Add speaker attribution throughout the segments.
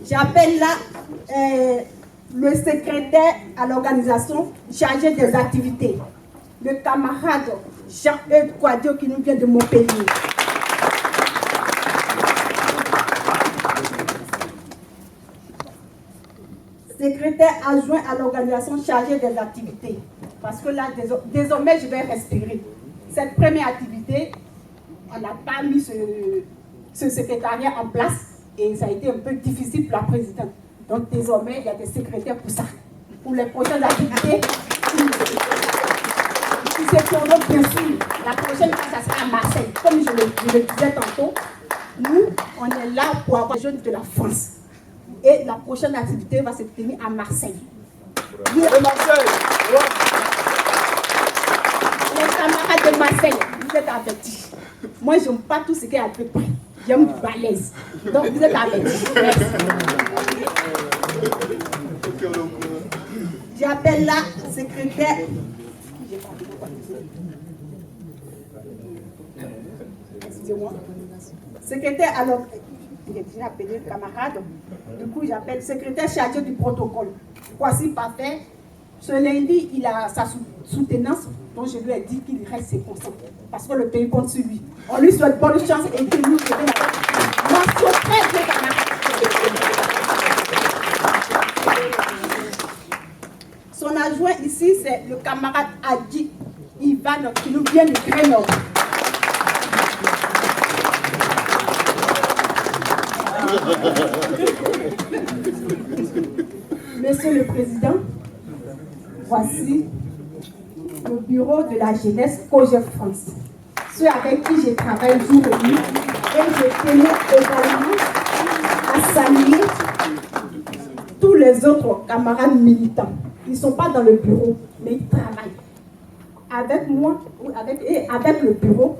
Speaker 1: J'appelle là le secrétaire à l'organisation chargé des activités, le camarade Jean-Eudes Quadio qui nous vient de Montpellier. Secrétaire adjoint à l'organisation chargée des activités. Parce que là, désormais, je vais respirer. Cette première activité, on n'a pas mis ce secrétariat en place et ça a été un peu difficile pour la présidente. Donc désormais, il y a des secrétaires pour ça. Pour les prochaines activités, si c'est pour nous, bien sûr, la prochaine fois, ça sera à Marseille. Comme je le disais tantôt, nous, on est là pour avoir les jeunes de la France. Et la prochaine activité va se tenir à Marseille. Les camarades de Marseille, vous êtes avertis. Moi, je n'aime pas tout ce qui est à peu près. J'aime balèze. Donc, vous êtes avertis. Merci. J'appelle la secrétaire. Excusez-moi. Secrétaire, alors, il est déjà appelé le camarade. Du coup, j'appelle secrétaire chargé du protocole. Voici parfait. Ce lundi, il a sa soutenance, dont je lui ai dit qu'il reste ses conseils. Parce que le pays compte sur lui. On lui souhaite bonne chance et qu'il nous donne la mention très bien, camarade. Son adjoint ici, c'est le camarade Adi Ivan qui nous vient de Grenoble. Monsieur le Président, voici le bureau de la jeunesse COGEF France, ceux avec qui je travaille jour et nuit, et je tenais également à saluer tous les autres camarades militants. Ils ne sont pas dans le bureau, mais ils travaillent. Avec moi, avec le bureau,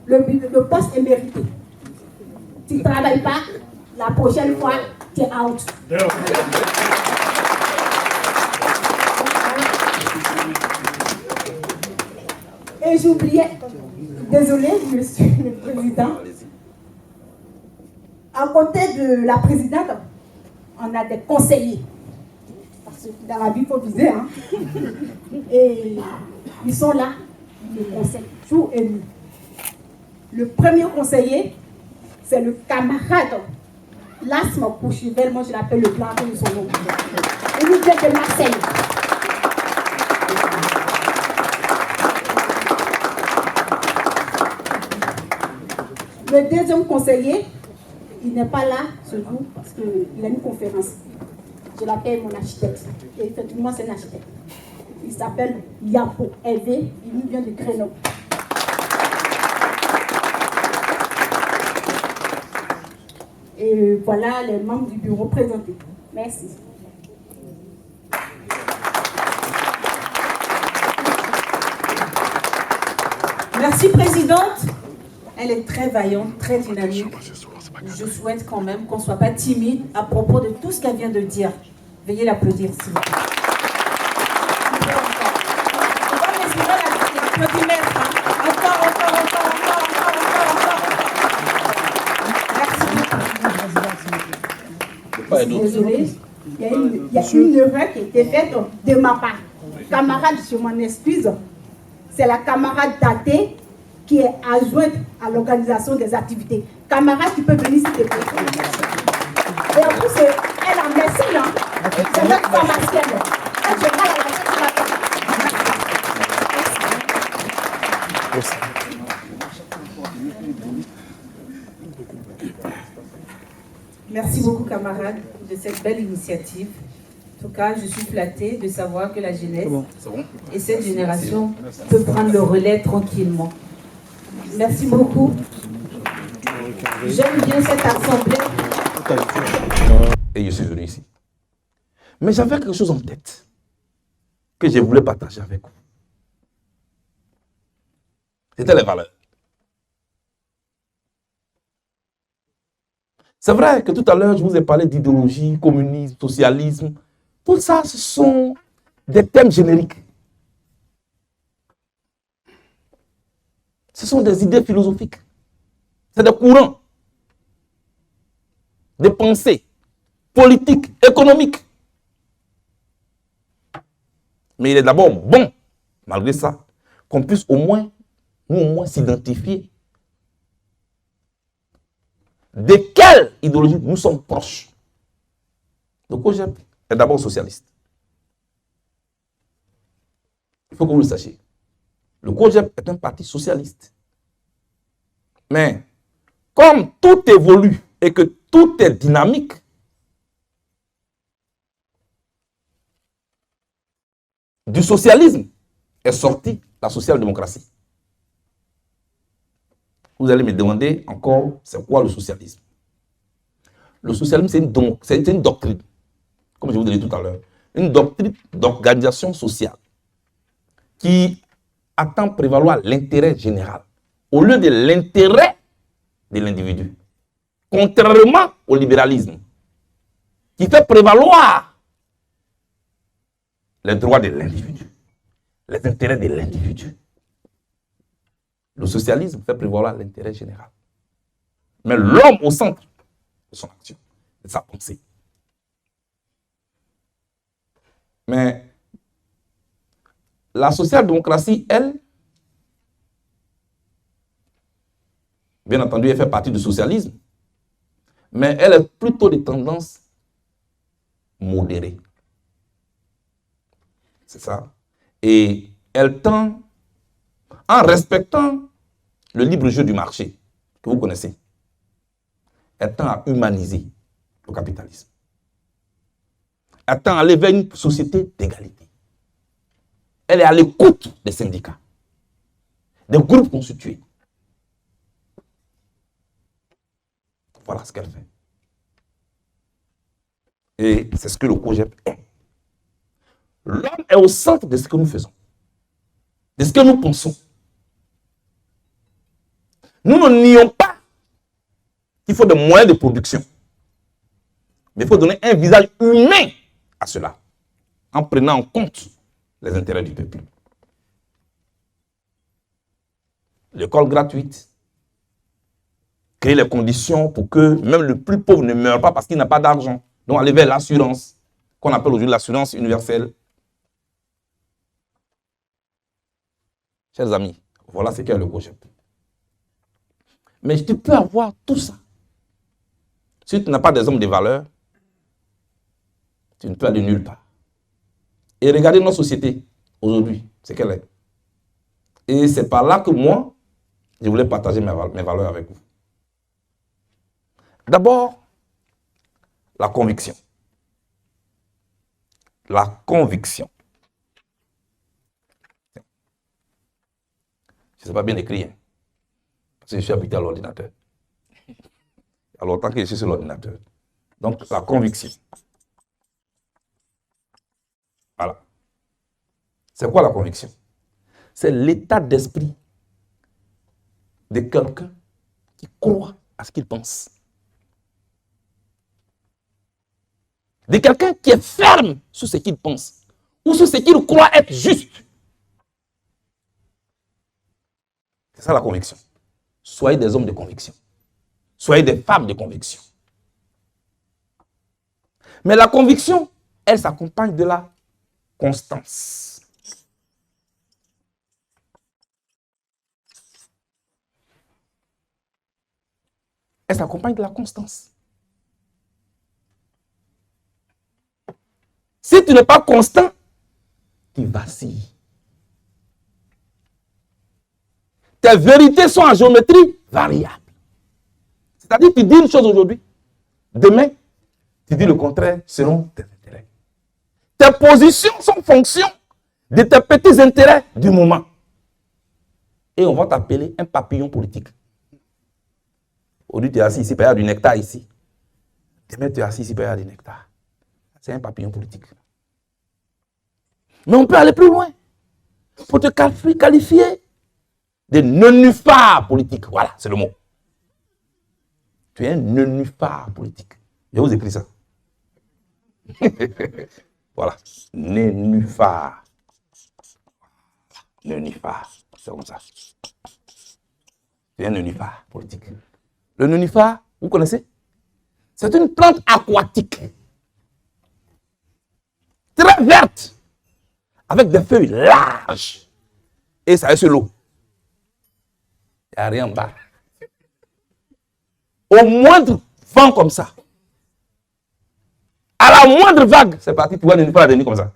Speaker 1: le poste est mérité. Tu ne travailles pas, la prochaine fois, tu es out. Et j'oubliais, désolé, Monsieur le Président, à côté de la présidente, on a des conseillers. Parce que dans la vie, il faut viser. Hein? Et ils sont là, ils me conseillent jour et nuit. Le premier conseiller, c'est le camarade Lasma Kouchivel, moi je l'appelle le blanc de son nom. Il nous vient de Marseille. Le deuxième conseiller, il n'est pas là ce jour parce qu'il a une conférence. Je l'appelle mon architecte. Et effectivement, c'est un architecte. Il s'appelle Yapo Hervé, il nous vient de Grenoble. Et voilà les membres du bureau présentés. Merci.
Speaker 2: Merci, Présidente. Elle est très vaillante, très dynamique. Je souhaite quand même qu'on ne soit pas timide à propos de tout ce qu'elle vient de dire. Veuillez l'applaudir, s'il vous plaît. On va mesurer l'applaudimètre. Encore. Merci beaucoup.
Speaker 1: Désolé, il y a une erreur qui a été faite de ma part. Camarade, je m'en excuse. C'est la camarade Daté qui est adjointe à l'organisation des activités. Camarade, tu peux venir s'il te plaît. Et en plus, elle a médecine, hein. C'est notre pharmacienne. Elle se parle à la tête.
Speaker 2: Merci beaucoup, camarades, de cette belle initiative. En tout cas, je suis flattée de savoir que la jeunesse et cette génération peut prendre le relais tranquillement. Merci beaucoup. J'aime bien cette assemblée.
Speaker 3: Et je suis venu ici. Mais j'avais quelque chose en tête que je voulais partager avec vous. C'était les valeurs. C'est vrai que tout à l'heure, je vous ai parlé d'idéologie, communisme, socialisme. Tout ça, ce sont des thèmes génériques. Ce sont des idées philosophiques. C'est des courants, des pensées politique, économique. Mais il est d'abord bon, malgré ça, qu'on puisse au moins s'identifier de quelle idéologie nous sommes proches. Le COJEP est d'abord socialiste. Il faut que vous le sachiez. Le COJEP est un parti socialiste. Mais comme tout évolue et que tout est dynamique, du socialisme est sortie la social-démocratie. Vous allez me demander encore, c'est quoi le socialisme? Le socialisme, c'est une doctrine, comme je vous l'ai dit tout à l'heure, une doctrine d'organisation sociale qui attend prévaloir l'intérêt général au lieu de l'intérêt de l'individu. Contrairement au libéralisme, qui fait prévaloir les droits de l'individu, les intérêts de l'individu. Le socialisme fait prévaloir l'intérêt général. Mais l'homme au centre de son action, de sa pensée. Mais la social-démocratie, elle, bien entendu, elle fait partie du socialisme, mais elle est plutôt de tendance modérée. C'est ça. Et elle tend, en respectant le libre jeu du marché, que vous connaissez, elle tend à humaniser le capitalisme. Elle tend à aller vers une société d'égalité. Elle est à l'écoute des syndicats, des groupes constitués. Voilà ce qu'elle fait. Et c'est ce que le COJEP est. L'homme est au centre de ce que nous faisons, de ce que nous pensons. Nous ne nions pas qu'il faut des moyens de production. Mais il faut donner un visage humain à cela, en prenant en compte les intérêts du peuple. L'école gratuite, créer les conditions pour que même le plus pauvre ne meure pas parce qu'il n'a pas d'argent. Donc aller vers l'assurance, qu'on appelle aujourd'hui l'assurance universelle. Chers amis, voilà ce qu'est le COJEP. Mais tu peux avoir tout ça. Si tu n'as pas des hommes de valeur, tu ne peux aller nulle part. Et regardez notre société aujourd'hui, c'est qu'elle est. Et c'est par là que moi, je voulais partager mes valeurs avec vous. D'abord, la conviction. La conviction. Je ne sais pas bien écrire, hein, parce que je suis habitué à l'ordinateur. Il y a longtemps que je suis sur l'ordinateur. Donc, la conviction. Voilà. C'est quoi la conviction? C'est l'état d'esprit de quelqu'un qui croit à ce qu'il pense. De quelqu'un qui est ferme sur ce qu'il pense ou sur ce qu'il croit être juste. C'est ça la conviction. Soyez des hommes de conviction. Soyez des femmes de conviction. Mais la conviction, elle s'accompagne de la constance. Elle s'accompagne de la constance. Si tu n'es pas constant, tu vacilles. Tes vérités sont en géométrie variable. C'est-à-dire que tu dis une chose aujourd'hui, demain, tu dis le contraire selon tes intérêts. Tes positions sont en fonction de tes petits intérêts du moment. Et on va t'appeler un papillon politique. Aujourd'hui, tu es assis ici, il y a du nectar ici. Demain, tu es assis ici, il y a du nectar. C'est un papillon politique. Mais on peut aller plus loin. Pour te qualifier de nénuphar politique. Voilà, c'est le mot. Tu es un nénuphar politique. Je vous écris ça. Voilà. Nénuphar. Nénuphar. C'est comme ça. Tu es un nénuphar politique. Le nénuphar, vous connaissez? C'est une plante aquatique très verte, avec des feuilles larges, et ça est sur l'eau. Il n'y a rien en bas. Au moindre vent comme ça, à la moindre vague, c'est parti, tu vois les nénuphars venir comme ça.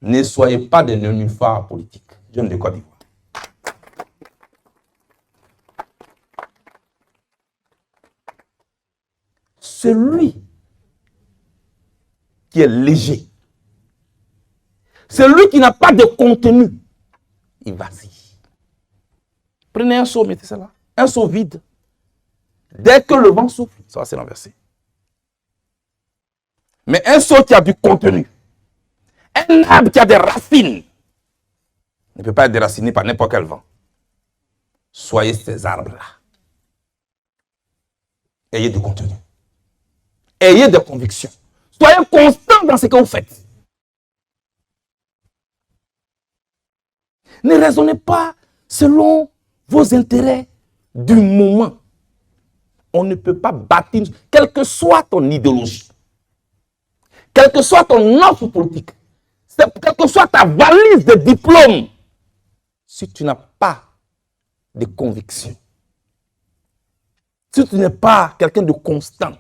Speaker 3: Ne soyez pas des nénuphars politiques. Jeunes de Côte d'Ivoire. Celui qui est léger, celui qui n'a pas de contenu, il vacille. Prenez un seau, mettez ça là. Un seau vide. Dès que le vent souffle, ça va se renverser. Mais un seau qui a du contenu, un arbre qui a des racines, ne peut pas être déraciné par n'importe quel vent. Soyez ces arbres-là. Ayez du contenu. Ayez des convictions. Soyez constants dans ce que vous faites. Ne raisonnez pas selon vos intérêts du moment. On ne peut pas bâtir, quelle que soit ton idéologie, quelle que soit ton offre politique, quelle que soit ta valise de diplôme, si tu n'as pas de conviction, si tu n'es pas quelqu'un de constant,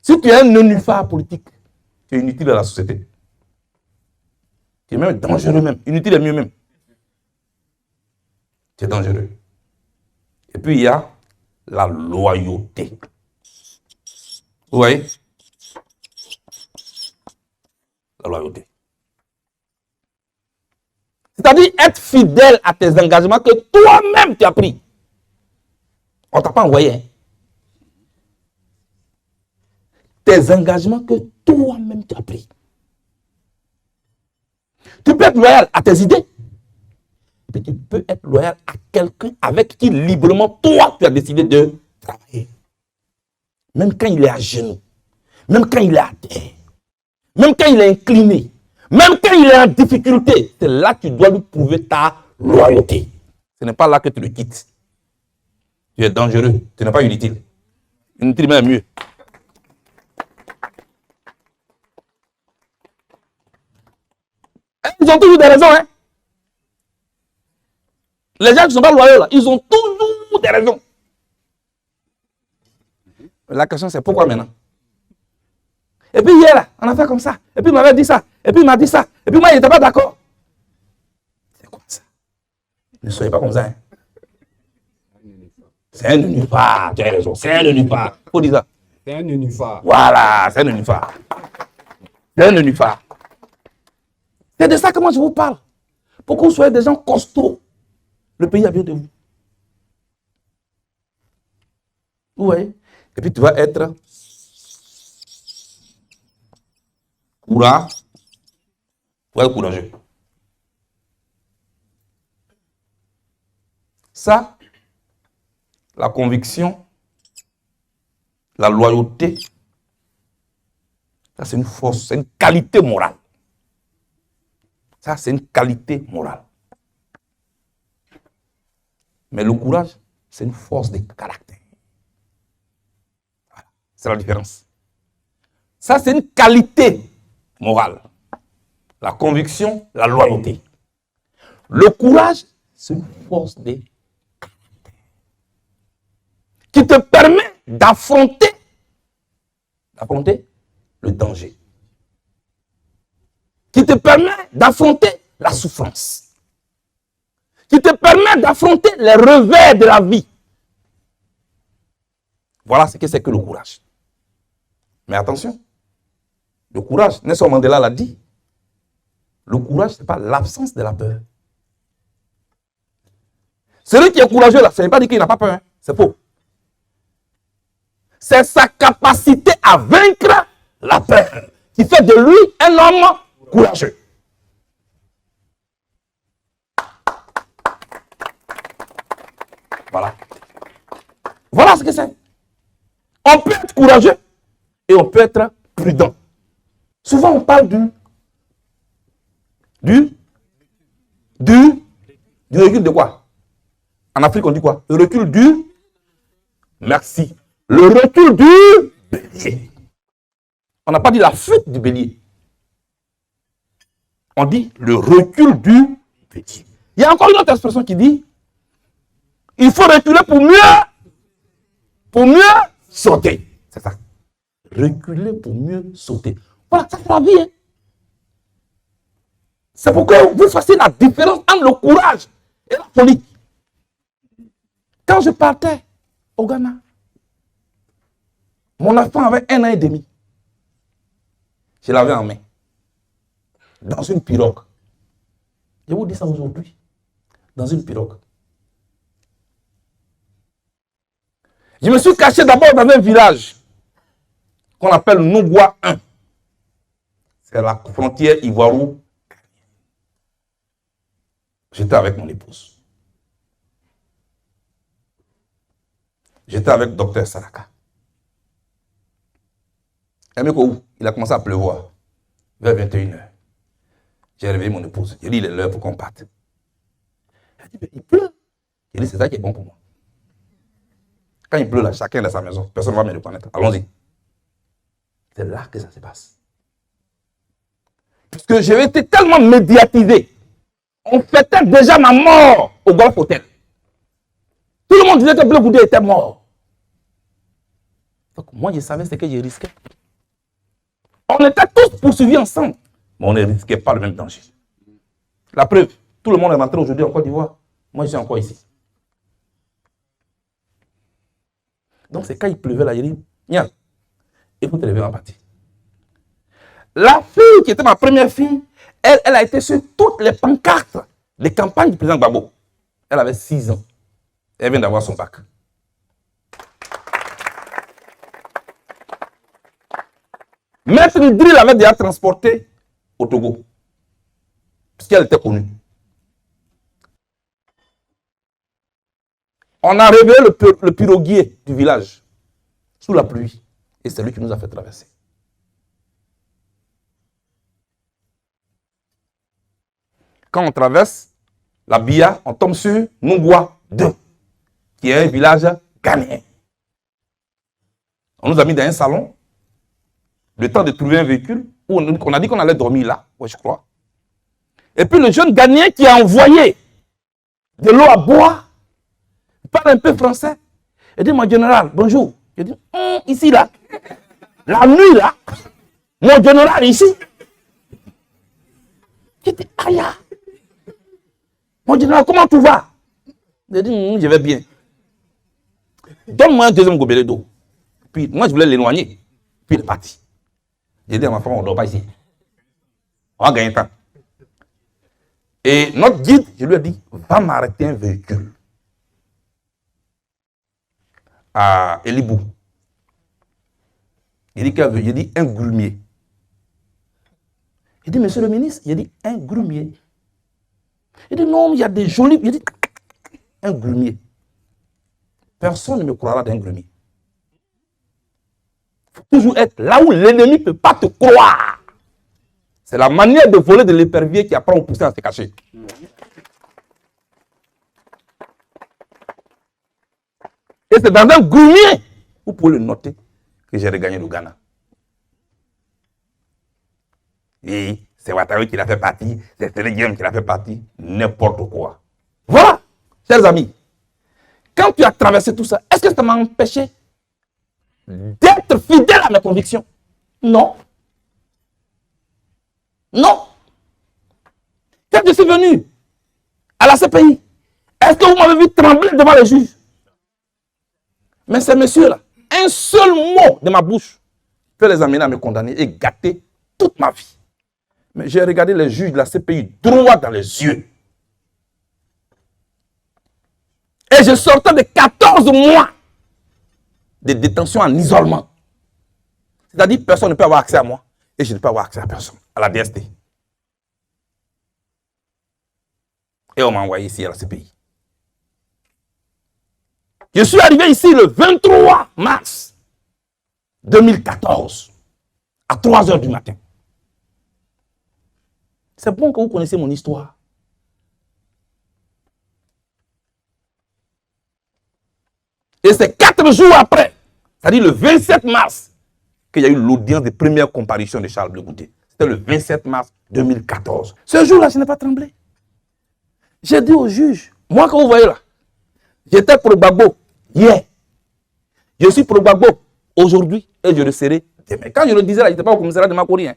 Speaker 3: si tu es un nénuphar politique, tu es inutile à la société. Tu es même dangereux même. Inutile est mieux même. Tu es dangereux. Et puis il y a la loyauté. Vous voyez? La loyauté. C'est-à-dire être fidèle à tes engagements que toi-même tu as pris. On ne t'a pas envoyé. Hein? Tes engagements que toi-même tu as pris. Tu peux être loyal à tes idées. Et tu peux être loyal à quelqu'un avec qui librement toi tu as décidé de travailler. Même quand il est à genoux. Même quand il est à terre. Même quand il est incliné. Même quand il est en difficulté. C'est là que tu dois lui prouver ta loyauté. Ce n'est pas là que tu le quittes. Tu es dangereux. Tu n'es pas inutile. Inutile même mieux. Ils ont toujours des raisons, hein. Les gens qui ne sont pas loyaux, là, ils ont toujours des raisons. La question, c'est pourquoi maintenant? Et puis hier, là, on a fait comme ça. Et puis il m'avait dit ça. Et puis il m'a dit ça. Et puis moi, il n'était pas d'accord. C'est quoi ça? Ne soyez pas comme ça. Hein. C'est un nénuphar. Tu as raison. C'est un nénuphar. Il faut dire ça.
Speaker 4: C'est un nénuphar.
Speaker 3: Voilà, c'est un nénuphar. C'est un nénuphar. C'est de ça que moi je vous parle. Pour que vous soyez des gens costauds. Le pays a besoin de vous. Vous voyez? Et puis tu vas être courageux. Ça, la conviction, la loyauté, ça c'est une force, c'est une qualité morale. Ça c'est une qualité morale. Mais le courage, c'est une force de caractère. Voilà. C'est la différence. Ça, c'est une qualité morale. La conviction, la loyauté. Le courage, c'est une force de caractère. Qui te permet d'affronter le danger. Qui te permet d'affronter la souffrance. Qui te permet d'affronter les revers de la vie. Voilà ce que c'est que le courage. Mais attention, le courage, Nelson Mandela l'a dit, le courage, ce n'est pas l'absence de la peur. Celui qui est courageux, là, ce n'est pas dire qu'il n'a pas peur, hein. C'est faux. C'est sa capacité à vaincre la peur qui fait de lui un homme courageux. Voilà. Voilà ce que c'est. On peut être courageux et on peut être prudent. Souvent, on parle du recul de quoi? En Afrique, on dit quoi? Le recul du... Merci. Le recul du bélier. On n'a pas dit la fuite du bélier. On dit le recul du petit. Il y a encore une autre expression qui dit il faut reculer pour mieux sauter. C'est ça. Reculer pour mieux sauter. Voilà, ça c'est la vie. Hein. C'est pourquoi vous fassiez la différence entre le courage et la folie. Quand je partais au Ghana, mon enfant avait 1 an et demi. Je l'avais en main. Dans une pirogue. Je vous dis ça aujourd'hui. Dans une pirogue. Je me suis caché d'abord dans un village qu'on appelle Nougwa 1. C'est la frontière ivoiro. J'étais avec mon épouse. J'étais avec Dr Saraka. Il a commencé à pleuvoir vers 21h. J'ai réveillé mon épouse. J'ai dit, il est l'heure pour qu'on parte. Elle dit, il pleut. J'ai dit, c'est ça qui est bon pour moi. Quand il pleut là, chacun dans sa maison, personne ne va me reconnaître. Allons-y. C'est là que ça se passe. Parce que j'avais été tellement médiatisé. On fêtait déjà ma mort au Golf Hotel. Tout le monde disait que Bleu Goudé était mort. Donc moi, je savais ce que je risquais. On était tous poursuivis ensemble. Mais on ne risquait pas le même danger. La preuve, tout le monde est rentré aujourd'hui en Côte d'Ivoire. Moi, je suis encore ici. Donc c'est quand il pleuvait là, il dit, viens, il faut te lever en partie. La fille qui était ma première fille, elle a été sur toutes les pancartes des campagnes du président Gbagbo. Elle avait 6 ans. Elle vient d'avoir son bac. Maître Idri l'avait déjà transportée au Togo. Puisqu'elle était connue. On a réveillé le piroguier du village sous la pluie. Et c'est lui qui nous a fait traverser. Quand on traverse la Bia, on tombe sur Nougwa 2, qui est un village ghanéen. On nous a mis dans un salon, le temps de trouver un véhicule, où on a dit qu'on allait dormir là, ouais, je crois. Et puis le jeune Ghanéen qui a envoyé de l'eau à boire, il parle un peu français. Il dit, mon général, bonjour. Je dis, ici là, la nuit là, mon général ici. Je dis, aïe. Mon général, comment tu vas? Je dis, je vais bien. Donne-moi un deuxième gobelet d'eau. Puis moi, je voulais l'éloigner. Puis il est parti. J'ai dit à ma femme, on ne dort pas ici. On va gagner temps. Et notre guide, je lui ai dit, va m'arrêter un véhicule à Elibou. Il dit quel véhicule? Il dit un grumier. Il dit, monsieur le ministre, il dit un grumier. Il dit, non, il y a des jolis. Il dit, un grumier. Personne ne me croira d'un grumier. Il faut toujours être là où l'ennemi ne peut pas te croire. C'est la manière de voler de l'épervier qui apprend au poussin à se cacher. Et c'est dans un grumier, vous pouvez le noter, que j'ai regagné le Ghana. Et c'est Ouattara qui l'a fait partie, c'est Sénégal qui l'a fait partie, n'importe quoi. Voilà, chers amis. Quand tu as traversé tout ça, est-ce que ça m'a empêché d'être fidèle à mes convictions? Non. Non. Quand je suis venu à la CPI, est-ce que vous m'avez vu trembler devant les juges? Mais ces messieurs-là, un seul mot de ma bouche peut les amener à me condamner et gâter toute ma vie. Mais j'ai regardé les juges de la CPI droit dans les yeux. Et je sortais de 14 mois de détention en isolement. C'est-à-dire que personne ne peut avoir accès à moi. Et je ne peux avoir accès à personne, à la DST. Et on m'a envoyé ici à la CPI. Je suis arrivé ici le 23 mars 2014, à 3 h du matin. C'est bon que vous connaissez mon histoire. Et c'est 4 jours après, c'est-à-dire le 27 mars, qu'il y a eu l'audience de première comparution de Charles Bleu Goudé. C'était le 27 mars 2014. Ce jour-là, je n'ai pas tremblé. J'ai dit au juge, moi, quand vous voyez là, j'étais pour Gbagbo hier. Je suis pour Gbagbo aujourd'hui et je le serai demain. Quand je le disais là, je n'étais pas au commissariat de Makori. Hein.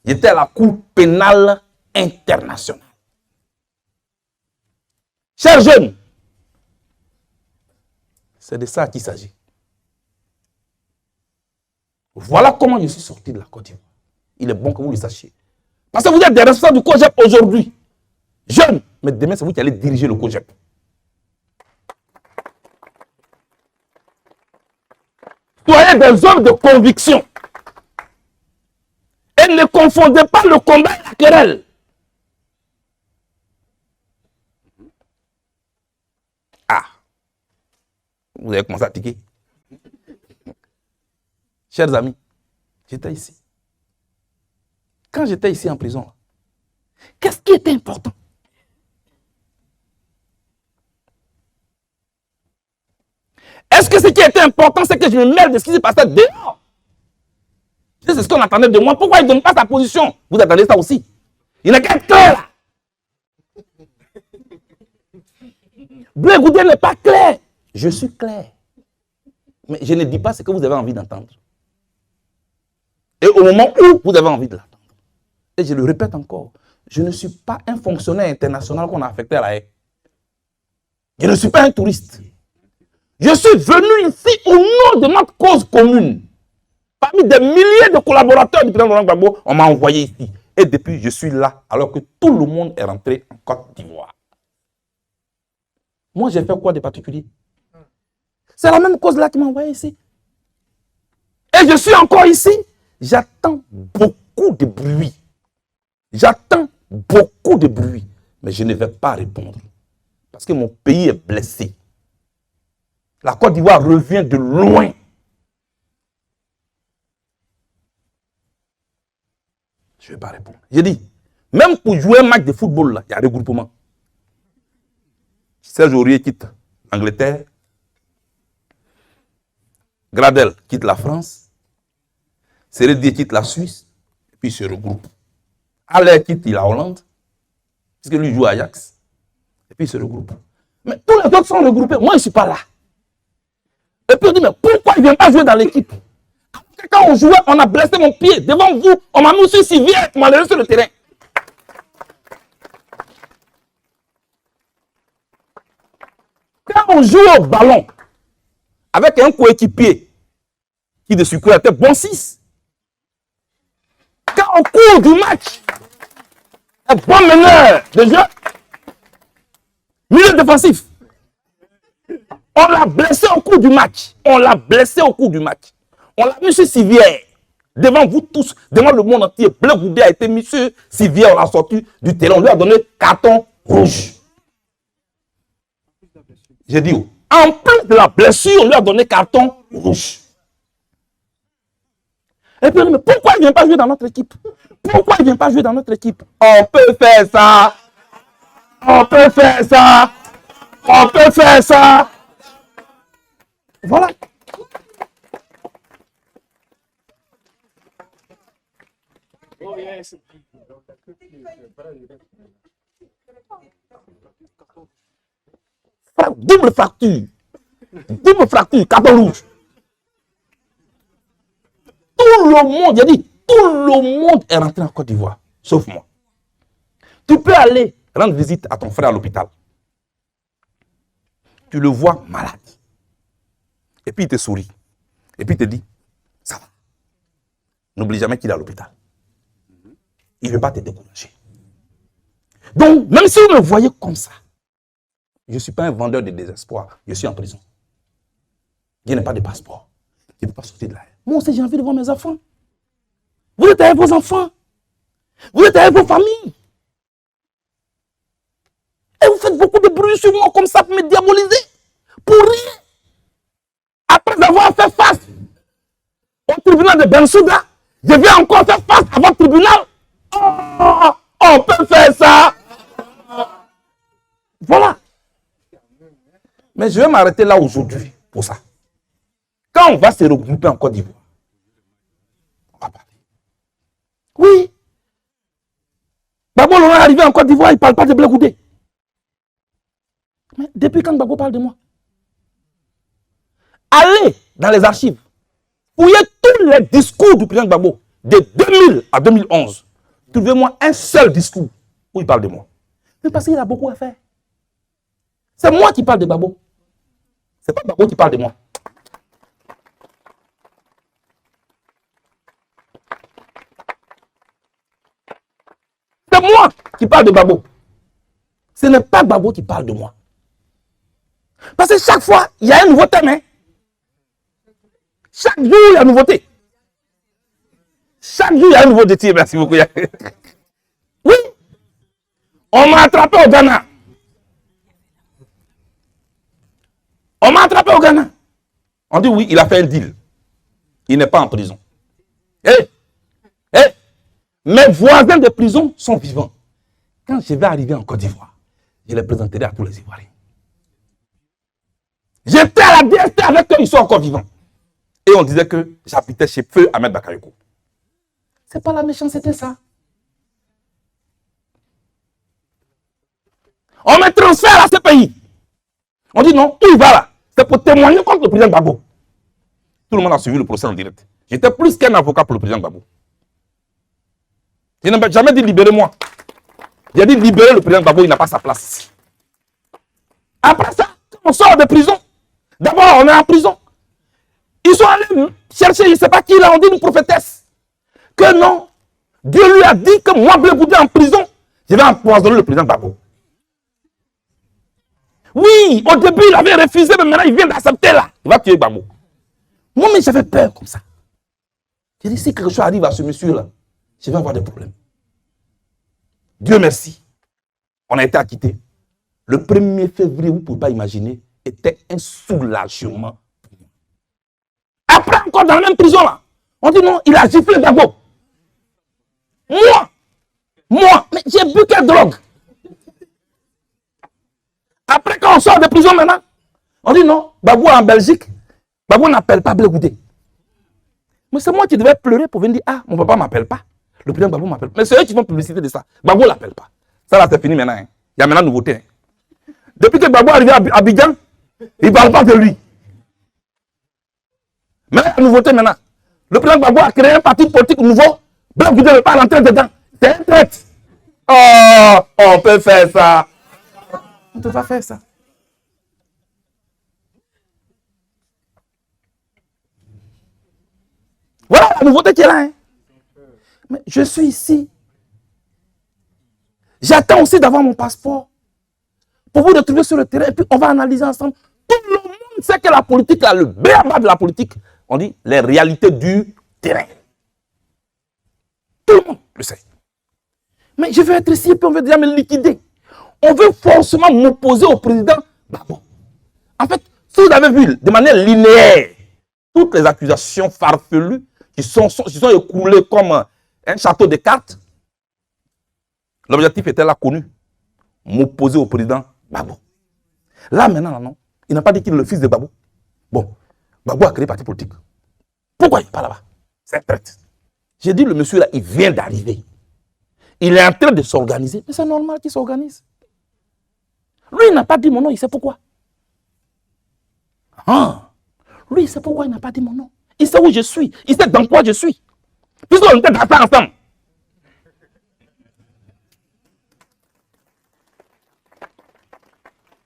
Speaker 3: J'étais à la Cour pénale internationale. Chers jeunes, c'est de ça qu'il s'agit. Voilà comment je suis sorti de la Côte d'Ivoire. Il est bon que vous le sachiez. Parce que vous êtes des responsables du COJEP aujourd'hui. Jeunes, mais demain, c'est vous qui allez diriger le COJEP. Soyez des hommes de conviction. Et ne confondez pas le combat et la querelle. Ah, vous avez commencé à tiquer. Chers amis, j'étais ici. Quand j'étais ici en prison, qu'est-ce qui était important? Est-ce que ce qui était important, c'est que je me mêle de ce qui s'est passé dehors? C'est ce qu'on attendait de moi. Pourquoi il ne donne pas sa position? Vous attendez ça aussi. Il n'a qu'à être clair là. Blé Goudé n'est pas clair. Je suis clair. Mais je ne dis pas ce que vous avez envie d'entendre. Et au moment où vous avez envie de l'entendre. Et je le répète encore, je ne suis pas un fonctionnaire international qu'on a affecté à la haie. Je ne suis pas un touriste. Je suis venu ici au nom de notre cause commune. Parmi des milliers de collaborateurs du président Laurent Gbagbo, on m'a envoyé ici. Et depuis, je suis là, alors que tout le monde est rentré en Côte d'Ivoire. Moi, j'ai fait quoi de particulier? C'est la même cause là qui m'a envoyé ici. Et je suis encore ici. J'attends beaucoup de bruit. J'attends beaucoup de bruit. Mais je ne vais pas répondre. Parce que mon pays est blessé. La Côte d'Ivoire revient de loin. Je ne vais pas répondre. J'ai dit, même pour jouer un match de football, là, il y a un regroupement. Serge Aurier quitte l'Angleterre. Gradel quitte la France. Sérédier quitte la Suisse. Et puis il se regroupe. Allaire quitte la Hollande. Puisque lui joue à Ajax. Et puis il se regroupe. Mais tous les autres sont regroupés. Moi, je ne suis pas là. Et puis on dit, mais pourquoi il ne vient pas jouer dans l'équipe? Quand on jouait, on a blessé mon pied. Devant vous, on m'a mis sur civière, on m'a laissé sur le terrain. Quand on joue au ballon, avec un coéquipier qui de surcroît était bon 6, quand on court du match, un bon meneur de jeu, milieu défensif, on l'a blessé au cours du match. On l'a blessé au cours du match. On l'a mis sur civière. Devant vous tous, devant le monde entier, Blé Goudé a été mis sur civière. On l'a sorti du terrain. On lui a donné carton rouge. J'ai dit, en plus de la blessure, on lui a donné carton rouge. Et puis, mais pourquoi il ne vient pas jouer dans notre équipe? Pourquoi il ne vient pas jouer dans notre équipe? On peut faire ça. On peut faire ça. On peut faire ça. Voilà. Double fracture. Double fracture, carton rouge. Tout le monde, j'ai dit, tout le monde est rentré en Côte d'Ivoire, sauf moi. Tu peux aller rendre visite à ton frère à l'hôpital. Tu le vois malade. Et puis il te sourit. Et puis il te dit, ça va. N'oublie jamais qu'il est à l'hôpital. Il ne veut pas te décourager. Donc, même si vous me voyez comme ça, je ne suis pas un vendeur de désespoir. Je suis en prison. Je n'ai pas de passeport. Je ne peux pas sortir de là. Moi aussi, j'ai envie de voir mes enfants. Vous êtes avec vos enfants. Vous êtes avec vos familles. Et vous faites beaucoup de bruit sur moi comme ça pour me diaboliser. Pour rien. Après avoir fait face au tribunal de Bensouda, je vais encore faire face à votre tribunal. Oh, on peut faire ça. Voilà. Mais je vais m'arrêter là aujourd'hui pour ça. Quand on va se regrouper en Côte d'Ivoire, on va parler. Oui. Gbagbo Laurent est arrivé en Côte d'Ivoire, il ne parle pas de Blé Goudé. Mais depuis quand Gbagbo parle de moi? Allez dans les archives. Fouillez tous les discours du président Gbagbo de 2000 à 2011. Trouvez-moi un seul discours où il parle de moi. Mais parce qu'il a beaucoup à faire. C'est moi qui parle de Gbagbo. C'est pas Gbagbo qui parle de moi. C'est moi qui parle de Gbagbo. Ce n'est pas Gbagbo qui parle de moi. Parce que chaque fois, il y a un nouveau thème. Hein? Chaque jour, il y a une nouveauté. Chaque jour, il y a un nouveau défi. Merci beaucoup. Oui. On m'a attrapé au Ghana. On m'a attrapé au Ghana. On dit oui, il a fait un deal. Il n'est pas en prison. Mes voisins de prison sont vivants. Quand je vais arriver en Côte d'Ivoire, je les présenterai à tous les Ivoiriens. J'étais à la DST avec eux, ils sont encore vivants. Et on disait que j'habitais chez Feu Ahmed Bakayoko. C'est pas la méchanceté, ça. On me transfère à ce pays. On dit non, où il va là? C'est pour témoigner contre le président Gbagbo. Tout le monde a suivi le procès en direct. J'étais plus qu'un avocat pour le président Gbagbo. Je n'ai jamais dit libérez-moi. J'ai dit libérer le président Gbagbo, il n'a pas sa place ici. Après ça, on sort de prison. D'abord, on est en prison. Ils sont allés chercher, je ne sais pas qui là, on dit une prophétesse. Que non, Dieu lui a dit que moi, Blé Goudé en prison, je vais empoisonner le président Gbagbo. Oui, au début, il avait refusé, mais maintenant, il vient d'accepter là. Il va tuer Gbagbo. Moi, mais j'avais peur comme ça. J'ai dit, si quelque chose arrive à ce monsieur-là, je vais avoir des problèmes. Dieu merci, on a été acquittés. Le 1er février, vous ne pouvez pas imaginer, était un soulagement. Après, encore dans la même prison là, on dit non, il a giflé Gbagbo. Moi, mais j'ai bu quelle drogue? Après, quand on sort de prison maintenant, on dit non, Gbagbo en Belgique, Gbagbo n'appelle pas Blé Goudé. Mais c'est moi qui devais pleurer pour venir dire, ah, mon papa ne m'appelle pas. Le président Gbagbo m'appelle. Mais c'est eux qui font publicité de ça. Gbagbo ne l'appelle pas. Ça là, c'est fini maintenant. Hein. Il y a maintenant nouveauté. Hein. Depuis que Gbagbo est arrivé à Abidjan, il ne parle pas de lui. Mais la nouveauté maintenant. Le président Gbagbo a créé un parti politique nouveau. Blé Goudé ne pas rentrer dedans. C'est un traite. Oh, on peut faire ça. On ne peut pas faire ça. Voilà la nouveauté qui est là. Hein. Mais je suis ici. J'attends aussi d'avoir mon passeport pour vous retrouver sur le terrain et puis on va analyser ensemble. Tout le monde sait que la politique, là, le béaba de la politique, on dit les réalités du terrain. Tout le monde le sait. Mais je veux être ici et puis on veut déjà me liquider. On veut forcément m'opposer au président Gbagbo. En fait, si vous avez vu de manière linéaire, toutes les accusations farfelues qui sont écoulées comme un château de cartes, l'objectif était là connu. M'opposer au président Gbagbo. Là maintenant, non. Il n'a pas dit qu'il est le fils de Gbagbo. Bon, Gbagbo a créé parti politique. Pourquoi il n'est pas là-bas? C'est un traite. J'ai dit, le monsieur là, il vient d'arriver. Il est en train de s'organiser. Mais c'est normal qu'il s'organise. Lui, il n'a pas dit mon nom, il sait pourquoi. Ah, lui, il sait pourquoi il n'a pas dit mon nom. Il sait où je suis. Il sait dans quoi je suis. Puisqu'on était dans ça ensemble.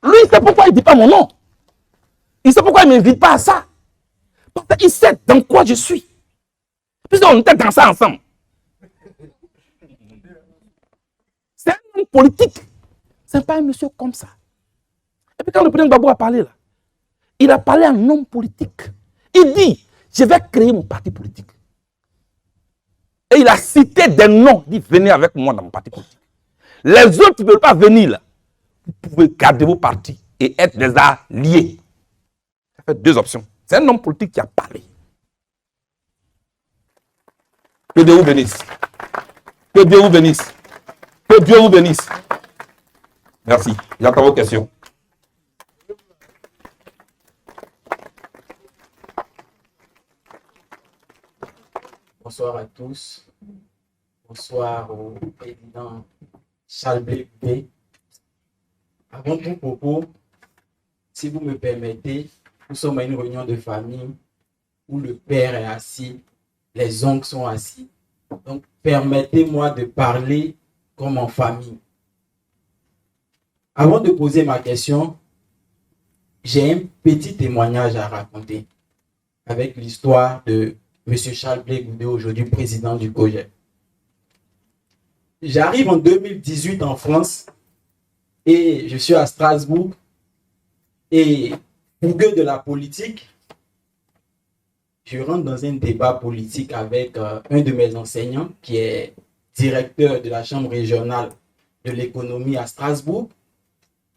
Speaker 3: Lui, il sait pourquoi il ne dit pas mon nom. Il sait pourquoi il ne m'invite pas à ça. Parce qu'il sait dans quoi je suis. Puisqu'on était dans ça ensemble. C'est un homme politique. Ce n'est pas un monsieur comme ça. Et puis quand le président Gbagbo a parlé là, il a parlé en homme politique. Il dit, je vais créer mon parti politique. Et il a cité des noms. Il dit, venez avec moi dans mon parti politique. Les autres ne veulent pas venir là. Vous pouvez garder vos partis et être des alliés. Ça fait deux options. C'est un homme politique qui a parlé. Que Dieu vous bénisse. Que Dieu vous bénisse. Que Dieu vous bénisse. Merci. J'attends vos questions.
Speaker 4: Bonsoir à tous. bonsoir au président Charles Blé Goudé. Avant tout propos, si vous me permettez, nous sommes à une réunion de famille où le père est assis, les oncles sont assis. Donc, permettez-moi de parler comme en famille. Avant de poser ma question, j'ai un petit témoignage à raconter avec l'histoire de M. Charles Blé Goudé, aujourd'hui président du COJEP. J'arrive en 2018 en France et je suis à Strasbourg et fougueux de la politique, je rentre dans un débat politique avec un de mes enseignants qui est directeur de la chambre régionale de l'économie à Strasbourg.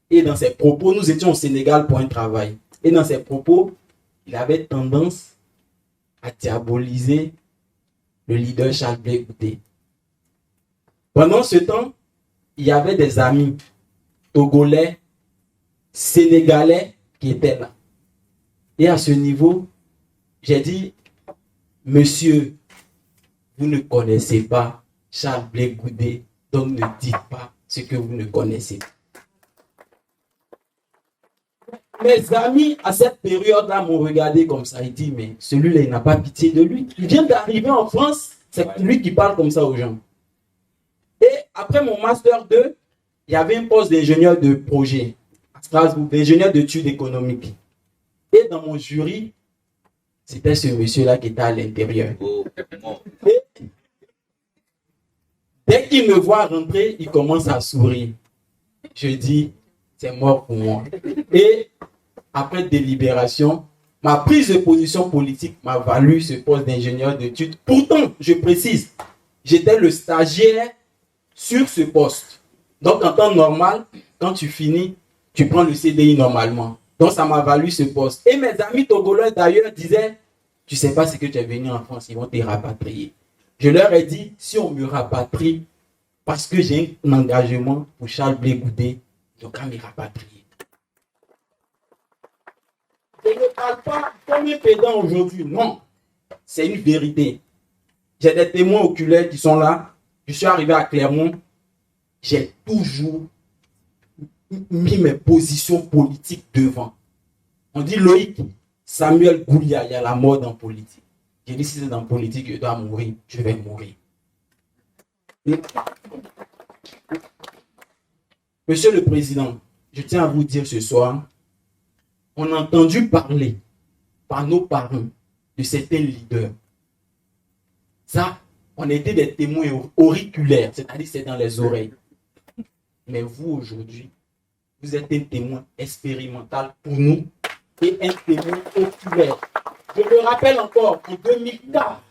Speaker 4: Et dans ses propos, nous étions au Sénégal pour un travail. Et dans ses propos, il avait tendance à diaboliser le leader Charles Blé Goudé. Pendant ce temps, il y avait des amis togolais, sénégalais qui étaient là. Et à ce niveau, j'ai dit, monsieur, vous ne connaissez pas Charles Blé Goudé, donc ne dites pas ce que vous ne connaissez pas. Mes amis, à cette période-là, m'ont regardé comme ça. Ils disent, mais celui-là, il n'a pas pitié de lui. Il vient d'arriver en France, c'est lui qui parle comme ça aux gens. Et après mon Master 2, il y avait un poste d'ingénieur de projet à Strasbourg, d'ingénieur d'études économiques. Et dans mon jury, c'était ce monsieur-là qui était à l'intérieur. Et dès qu'il me voit rentrer, il commence à sourire. Je dis, c'est mort pour moi. Et après délibération, ma prise de position politique m'a valu ce poste d'ingénieur d'études. Pourtant, je précise, j'étais le stagiaire sur ce poste. Donc, en temps normal, quand tu finis, tu prends le CDI normalement. Donc, ça m'a valu ce poste. Et mes amis togolais, d'ailleurs, disaient, tu ne sais pas ce que tu es venu en France, ils vont te rapatrier. Je leur ai dit, si on me rapatrie, parce que j'ai un engagement pour Charles Blé Goudé, donc on me rapatrier. Je ne parle pas comme un pédant aujourd'hui, non. C'est une vérité. J'ai des témoins oculaires qui sont là. Je suis arrivé à Clermont. J'ai toujours mis mes positions politiques devant. On dit Loïc, Samuel Goulia, il y a la mort en politique. J'ai dit si c'est dans la politique, je dois mourir, je vais mourir. Monsieur le Président, je tiens à vous dire ce soir, on a entendu parler par nos parents de certains leaders. Ça, on était des témoins auriculaires, c'est-à-dire c'est dans les oreilles. Mais vous, aujourd'hui, vous êtes un témoin expérimental pour nous et un témoin oculaire. Je me rappelle encore, en 2004,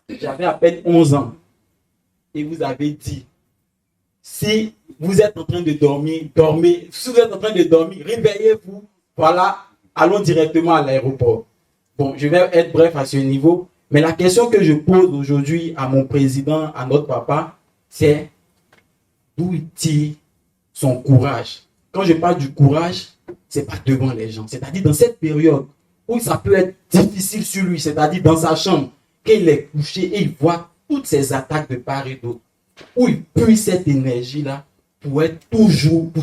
Speaker 4: j'avais à peine 11 ans. Et vous avez dit, si vous êtes en train de dormir, dormez. Si vous êtes en train de dormir, réveillez-vous. Voilà, allons directement à l'aéroport. Bon, je vais être bref à ce niveau. Mais la question que je pose aujourd'hui à mon président, à notre papa, c'est d'où il tire son courage. Quand je parle du courage, c'est pas devant les gens. C'est-à-dire dans cette période où ça peut être difficile sur lui, c'est-à-dire dans sa chambre, qu'il est couché et il voit toutes ces attaques de part et d'autre, où il puise cette énergie-là pour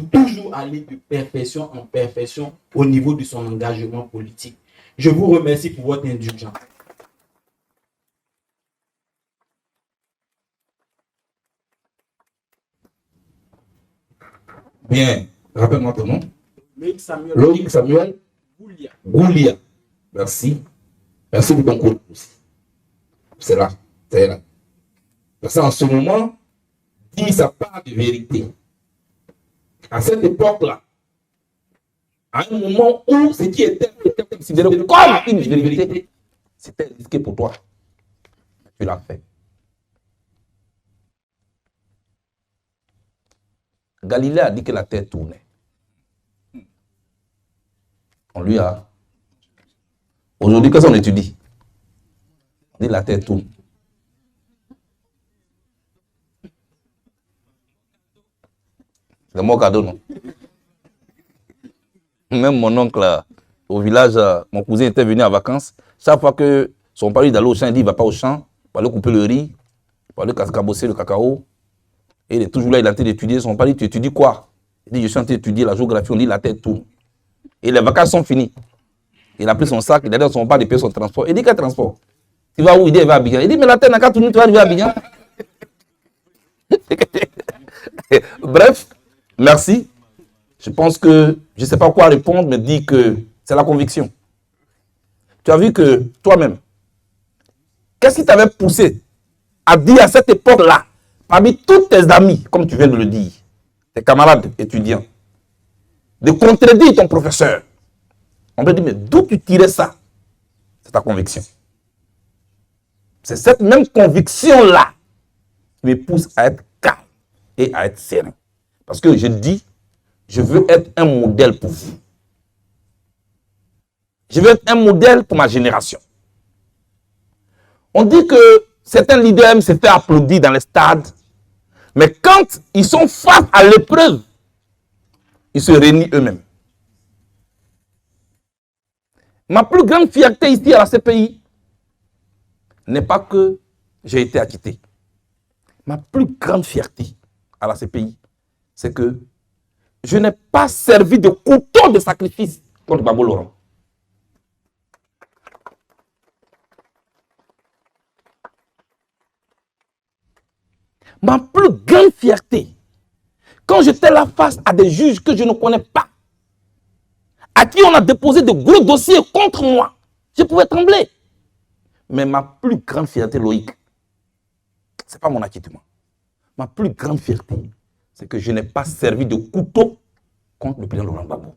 Speaker 4: toujours aller de perfection en perfection au niveau de son engagement politique. Je vous remercie pour votre indulgence.
Speaker 3: Bien, rappelle-moi ton nom.
Speaker 4: Loïc
Speaker 3: Samuel Goulia. Merci. Merci pour ton coup aussi. C'est là. Parce qu'en ce moment, dit sa part de vérité. À cette époque-là, à un moment où ce qui était considéré comme une vérité, c'était risqué pour toi. Tu l'as fait. Galilée a dit que la terre tournait. On lui a... Aujourd'hui, qu'est-ce qu'on étudie? On dit la terre tourne. C'est mon cadeau, non? Même mon oncle, au village, mon cousin était venu en vacances. Chaque fois que son père lui d'aller au champ, il dit il ne va pas au champ, il va aller couper le riz. pour aller cabosser le cacao. Et il est toujours là, il est en train d'étudier. Son père dit, tu étudies quoi? Il dit, je suis en train d'étudier la géographie. On dit, la tête tourne. Et les vacances sont finies. Il a pris son sac, il a dans son bar de payer son transport. Il dit, quel transport? Tu vas où? Il dit, il va à Abidjan. Il dit, mais la tête n'a qu'à tourner, tu vas arriver à Abidjan. Bref, merci. Je pense que je ne sais pas quoi répondre, mais dis que c'est la conviction. Tu as vu que toi-même, qu'est-ce qui t'avait poussé à dire à cette époque-là, parmi tous tes amis, comme tu viens de le dire, tes camarades étudiants, de contredire ton professeur? On peut dire, mais d'où tu tirais ça? C'est ta conviction. C'est cette même conviction-là qui me pousse à être calme et à être serein. Parce que je dis, je veux être un modèle pour vous. Je veux être un modèle pour ma génération. On dit que certains leaders aiment se faire applaudir dans les stades, mais quand ils sont face à l'épreuve, ils se réunissent eux-mêmes. Ma plus grande fierté ici à la CPI n'est pas que j'ai été acquitté. Ma plus grande fierté à la CPI, c'est que je n'ai pas servi de couteau de sacrifice contre Gbagbo Laurent. Ma plus grande fierté, quand j'étais là face à des juges que je ne connais pas, à qui on a déposé de gros dossiers contre moi, je pouvais trembler. Mais ma plus grande fierté, Loïc, ce n'est pas mon acquittement. Ma plus grande fierté, c'est que je n'ai pas servi de couteau contre le président Laurent Gbagbo.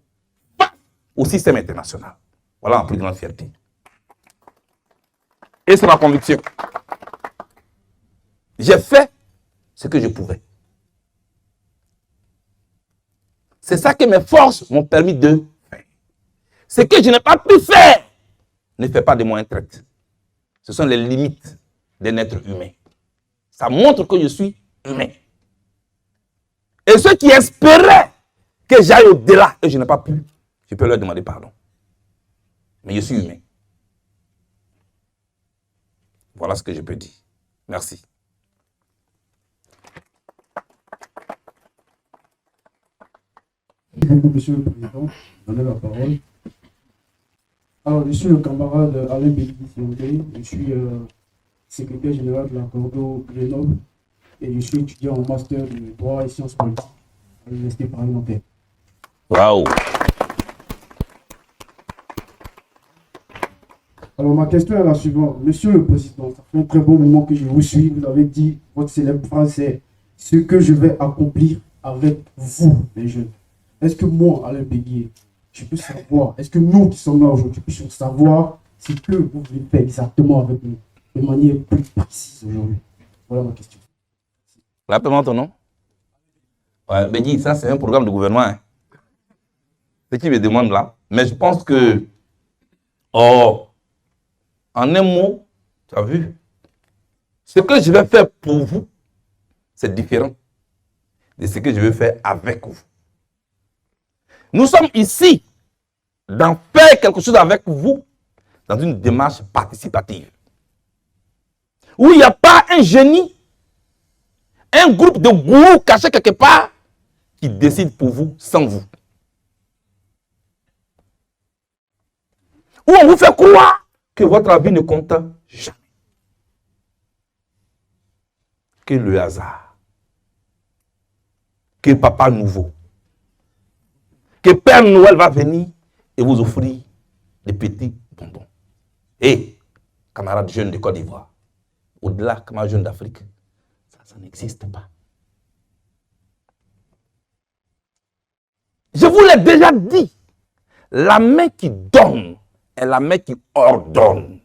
Speaker 3: Au système international. Voilà ma plus grande fierté. Et c'est ma conviction. J'ai fait ce que je pouvais. C'est ça que mes forces m'ont permis de faire. Ce que je n'ai pas pu faire ne fait pas de moi un traître. Ce sont les limites d'un être humain. Ça montre que je suis humain. Et ceux qui espéraient que j'aille au-delà et je n'ai pas pu, je peux leur demander pardon. Mais je suis humain. Voilà ce que je peux dire. Merci.
Speaker 5: Merci beaucoup, Monsieur le Président. Donnez la parole. Alors, je suis le camarade Alain Béli-Siondé. Je suis secrétaire général de la Cordo Grenoble et je suis étudiant en master de droit et sciences politiques à l'université parlementaire.
Speaker 3: Waouh!
Speaker 5: Alors, ma question est la suivante. Monsieur le Président, ça fait un très bon moment que je vous suis. Vous avez dit, votre célèbre phrase, c'est « ce que je vais accomplir avec vous, les jeunes ». Est-ce que moi, Alain Béguier, je peux savoir, est-ce que nous qui sommes là aujourd'hui, puissions savoir ce que vous voulez faire exactement avec nous, de manière plus précise aujourd'hui? Voilà ma question.
Speaker 3: Rappelle-moi ton nom. Ouais, Béguier, ça c'est un programme de gouvernement. Hein. Ce qui me demande là. Mais je pense que, en un mot, tu as vu, ce que je vais faire pour vous, c'est différent de ce que je vais faire avec vous. Nous sommes ici d'en faire quelque chose avec vous dans une démarche participative. Où il n'y a pas un génie, un groupe de gourous cachés quelque part qui décide pour vous sans vous. Où on vous fait croire que votre avis ne compte jamais. Que le hasard, que Papa Nouveau, que Père Noël va venir et vous offrir des petits bonbons. Et, camarades jeunes de Côte d'Ivoire, au-delà, camarades jeunes d'Afrique, ça n'existe pas. Je vous l'ai déjà dit, la main qui donne est la main qui ordonne.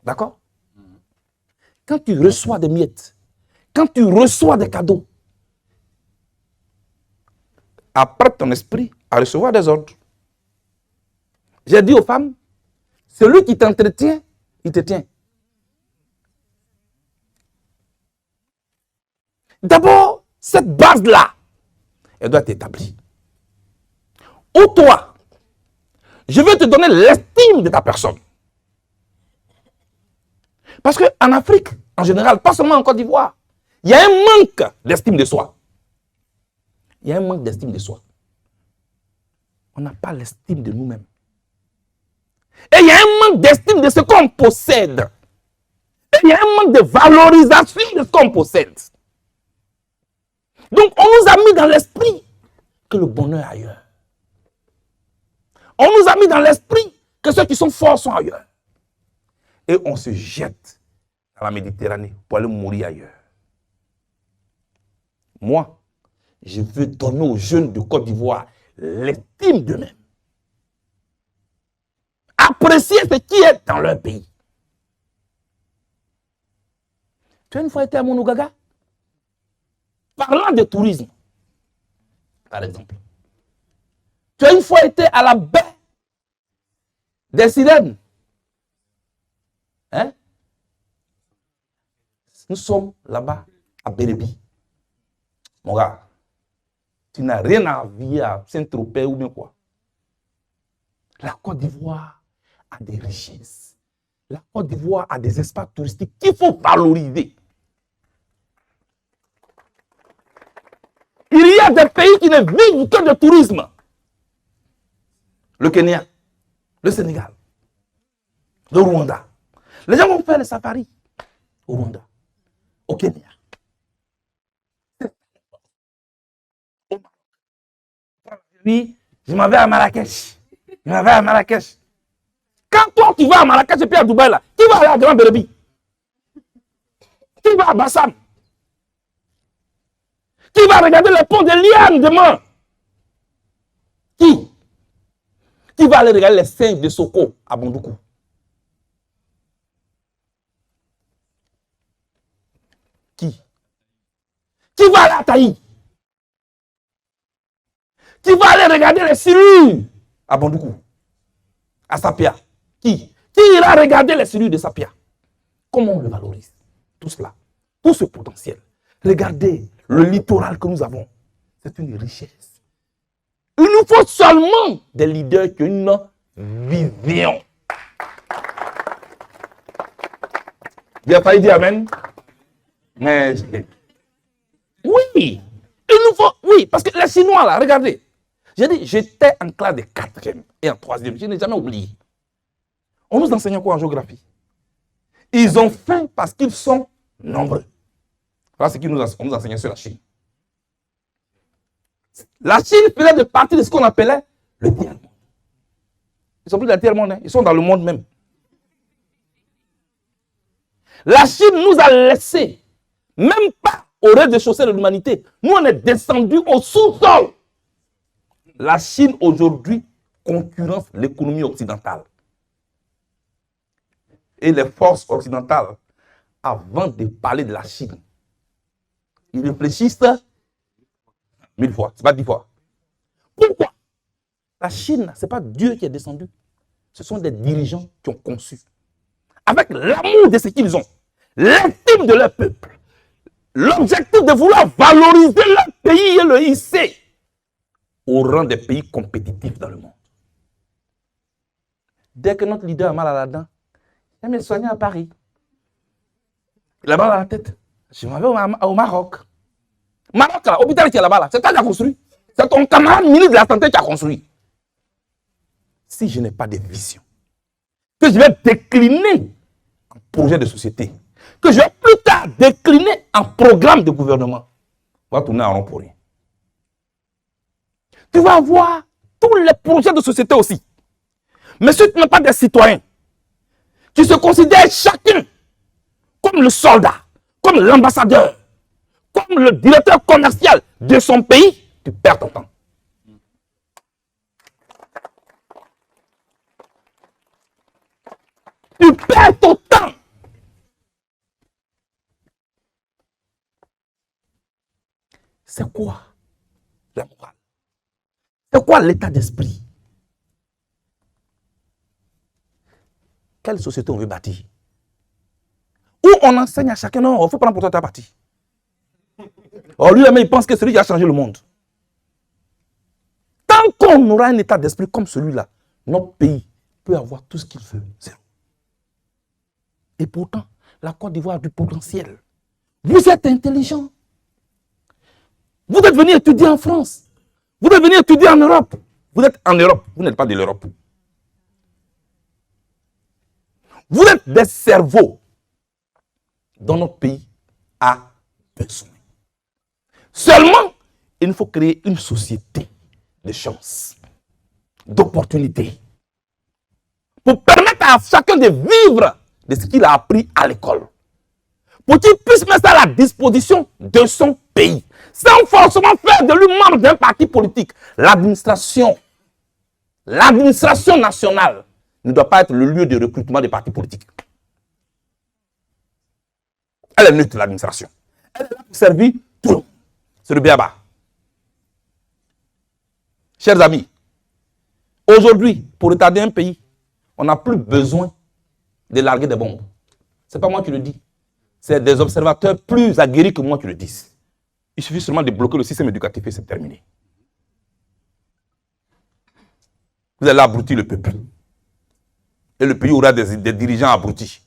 Speaker 3: D'accord? Quand tu reçois des miettes, quand tu reçois des cadeaux, apprête ton esprit à recevoir des ordres. J'ai dit aux femmes, celui qui t'entretient, il te tient. D'abord, cette base-là, elle doit être établie. Ou toi, je veux te donner l'estime de ta personne. Parce qu'en Afrique, en général, pas seulement en Côte d'Ivoire. Il y a un manque d'estime de soi. Il y a un manque d'estime de soi. On n'a pas l'estime de nous-mêmes. Et il y a un manque d'estime de ce qu'on possède. Et il y a un manque de valorisation de ce qu'on possède. Donc, on nous a mis dans l'esprit que le bonheur est ailleurs. On nous a mis dans l'esprit que ceux qui sont forts sont ailleurs. Et on se jette dans la Méditerranée pour aller mourir ailleurs. Moi, je veux donner aux jeunes de Côte d'Ivoire l'estime d'eux-mêmes. Apprécier ce qui est dans leur pays. Tu as une fois été à Monougaga? Parlant de tourisme, par exemple. Tu as une fois été à la baie des Sirènes? Hein? Nous sommes là-bas à Bérébi. Mon gars, tu n'as rien à vivre à Saint-Tropez ou bien quoi. La Côte d'Ivoire a des richesses. La Côte d'Ivoire a des espaces touristiques qu'il faut valoriser. Il y a des pays qui ne vivent que de tourisme. Le Kenya, le Sénégal, le Rwanda. Les gens vont faire les safaris au Rwanda, au Kenya. Oui, je m'en vais à Marrakech. Quand toi tu vas à Marrakech et puis à Dubaï, là, qui va aller à Grand Bérébi? Qui va à Bassam? Qui va regarder les ponts de Liane demain? Qui va aller regarder les singes de Soko à Bondoukou? Qui va aller à Taï? Qui va aller regarder les cellules à Bondoukou? À Sapia? Qui ira regarder les cellules de Sapia? Comment on le valorise? Tout cela, tout ce potentiel. Regardez le littoral que nous avons. C'est une richesse. Il nous faut seulement des leaders qui ont une vision. Il a failli dire Amen. Mais oui, il nous faut, oui, parce que les Chinois là, regardez. J'ai dit, j'étais en classe de 4e et en 3e. Je n'ai jamais oublié. On nous enseigne quoi en géographie? Ils ont faim parce qu'ils sont nombreux. Voilà ce qu'on nous enseignait sur la Chine. La Chine faisait de partie de ce qu'on appelait le tiers-monde. Ils sont plus dans le tiers-monde, hein. Ils sont dans le monde même. La Chine nous a laissé, même pas au rez-de-chaussée de l'humanité. Nous, on est descendus au sous-sol. La Chine, aujourd'hui, concurrence l'économie occidentale. Et les forces occidentales, avant de parler de la Chine, ils réfléchissent 1000 fois, c'est pas 10 fois. Pourquoi? La Chine, ce n'est pas Dieu qui est descendu. Ce sont des dirigeants qui ont conçu. Avec l'amour de ce qu'ils ont, l'estime de leur peuple, l'objectif de vouloir valoriser leur pays et le hisser au rang des pays compétitifs dans le monde. Dès que notre leader a mal à la dent, il me soigner à Paris. Il a mal à la tête. Je m'en vais au Maroc. Maroc, là, l'hôpital qui est là-bas, c'est toi qui as construit. C'est ton camarade ministre de la Santé qui a construit. Si je n'ai pas de vision, que je vais décliner en projet de société, que je vais plus tard décliner en programme de gouvernement, on va tourner en rond pour rien. Tu vas avoir tous les projets de société aussi. Mais si tu n'es pas des citoyens, tu se considères chacun comme le soldat, comme l'ambassadeur, comme le directeur commercial de son pays, tu perds ton temps. Tu perds ton temps. C'est quoi la morale? C'est quoi l'état d'esprit? Quelle société on veut bâtir? Où on enseigne à chacun, non, il faut prendre pour toi ta partie. Or lui-même, il pense que celui qui a changé le monde. Tant qu'on aura un état d'esprit comme celui-là, notre pays peut avoir tout ce qu'il veut. Et pourtant, la Côte d'Ivoire a du potentiel. Vous êtes intelligent. Vous êtes venu étudier en France. Vous êtes venu étudier en Europe. Vous êtes en Europe. Vous n'êtes pas de l'Europe. Vous êtes des cerveaux dont notre pays a besoin. Seulement, il faut créer une société de chance, d'opportunités, pour permettre à chacun de vivre de ce qu'il a appris à l'école. Pour qu'il puisse mettre ça à la disposition de son pays, sans forcément faire de lui membre d'un parti politique. L'administration nationale ne doit pas être le lieu de recrutement des partis politiques. Elle est neutre, l'administration. Elle est là pour servir tout le monde. C'est le béaba. Chers amis, aujourd'hui, pour retarder un pays, on n'a plus besoin de larguer des bombes. Ce n'est pas moi qui le dis. C'est des observateurs plus aguerris que moi qui le disent. Il suffit seulement de bloquer le système éducatif et c'est terminé. Vous allez abrutir le peuple. Et le pays aura des dirigeants abrutis.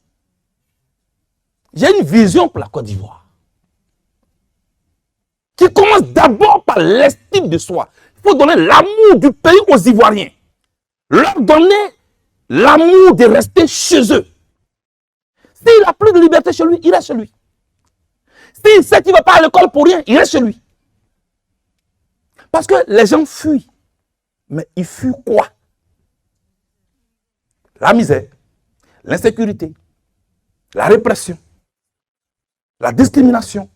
Speaker 3: J'ai une vision pour la Côte d'Ivoire qui commence d'abord par l'estime de soi. Il faut donner l'amour du pays aux Ivoiriens. Leur donner l'amour de rester chez eux. S'il n'a plus de liberté chez lui, il reste chez lui. S'il sait qu'il ne va pas à l'école pour rien, il reste chez lui. Parce que les gens fuient. Mais ils fuient quoi? La misère, l'insécurité, la répression, la discrimination,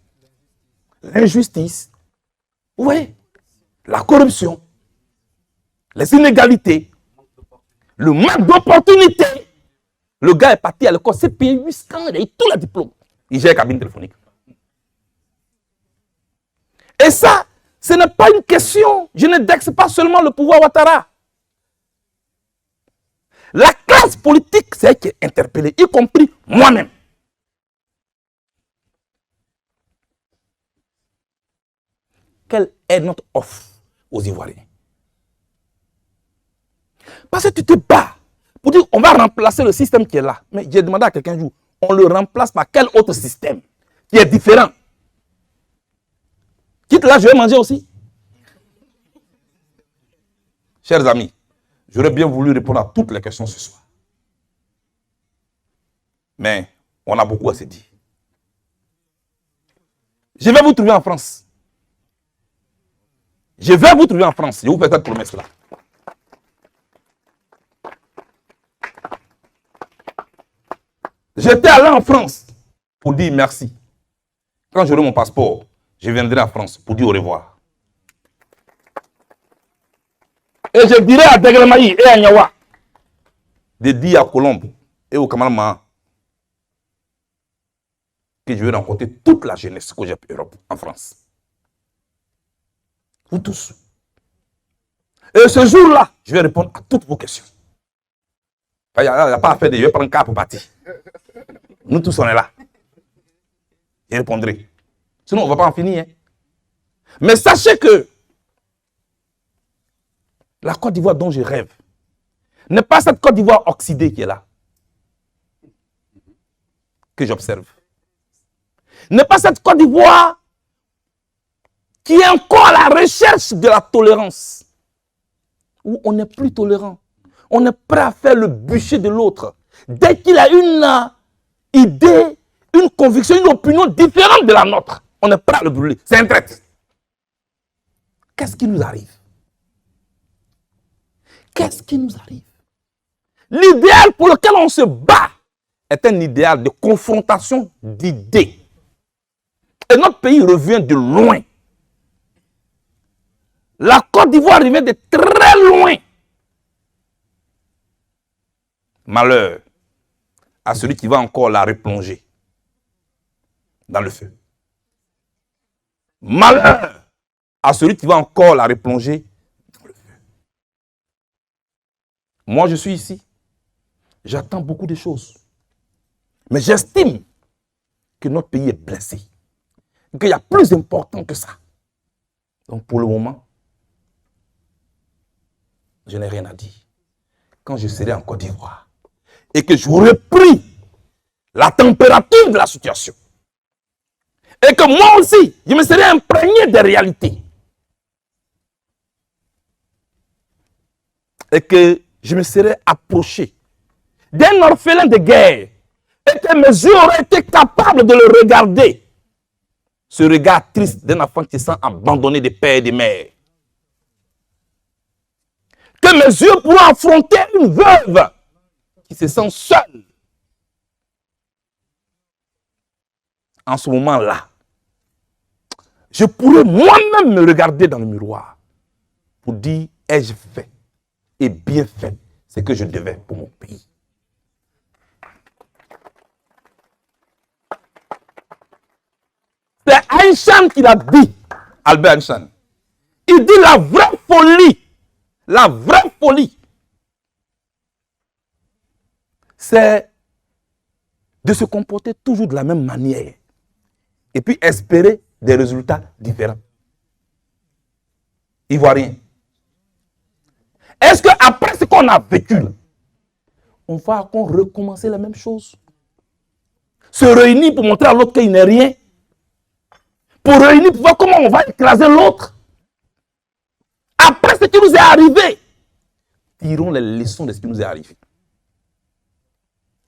Speaker 3: l'injustice, oui, la corruption, les inégalités, le manque d'opportunité. Le gars est parti à l'école, c'est payé 800, il a eu tous les diplômes. Il gère la cabine téléphonique. Et ça, ce n'est pas une question. Je n'indexe pas seulement le pouvoir Ouattara. La classe politique, c'est elle qui est interpellée, y compris moi-même. Quelle est notre offre aux Ivoiriens? Parce que tu te bats pour dire on va remplacer le système qui est là. Mais j'ai demandé à quelqu'un un jour, on le remplace par quel autre système qui est différent? Quitte là, je vais manger aussi. Chers amis, j'aurais bien voulu répondre à toutes les questions ce soir. Mais on a beaucoup à se dire. Je vais vous trouver en France. Je vais vous trouver en France. Je vous fais cette promesse-là. J'étais allé en France pour dire merci. Quand j'aurai mon passeport, je viendrai en France pour dire au revoir. Et je dirai à Degremaï et à Nyawa de dire à Colombe et au Kamalama que je vais rencontrer toute la jeunesse que j'ai Europe en France. Vous tous. Et ce jour-là, je vais répondre à toutes vos questions. Il n'y a pas à faire de je vais prendre un cas pour partir. Nous tous, on est là. Je répondrai. Sinon, on ne va pas en finir. Hein. Mais sachez que la Côte d'Ivoire dont je rêve n'est pas cette Côte d'Ivoire oxydée qui est là, que j'observe. N'est pas cette Côte d'Ivoire qui est encore à la recherche de la tolérance, où on n'est plus tolérant. On est prêt à faire le bûcher de l'autre. Dès qu'il a une idée, une conviction, une opinion différente de la nôtre, on est prêt à le brûler. C'est un traître. Qu'est-ce qui nous arrive? Qu'est-ce qui nous arrive? L'idéal pour lequel on se bat est un idéal de confrontation d'idées. Et notre pays revient de loin. La Côte d'Ivoire revient de très loin. Malheur à celui qui va encore la replonger dans le feu. Malheur à celui qui va encore la replonger dans le feu. Moi, je suis ici. J'attends beaucoup de choses. Mais j'estime que notre pays est blessé. Qu'il y a plus important que ça. Donc, pour le moment, je n'ai rien à dire. Quand je serai en Côte d'Ivoire et que j'aurai pris la température de la situation. Et que moi aussi, je me serais imprégné des réalités. Et que je me serais approché d'un orphelin de guerre. Et que mes yeux auraient été capables de le regarder. Ce regard triste d'un enfant qui se sent abandonné des pères et des mères. Que mes yeux pourront affronter une veuve qui se sent seule. En ce moment-là, je pourrais moi-même me regarder dans le miroir pour dire, ai-je fait et bien fait ce que je devais pour mon pays. C'est Einstein qui l'a dit, Albert Einstein. Il dit la vraie folie, c'est de se comporter toujours de la même manière et puis espérer des résultats différents. Ivoirien. Est-ce qu'après ce qu'on a vécu, on va encore recommencer la même chose? Se réunir pour montrer à l'autre qu'il n'est rien? Pour réunir pour voir comment on va écraser l'autre? Après ce qui nous est arrivé, tirons les leçons de ce qui nous est arrivé.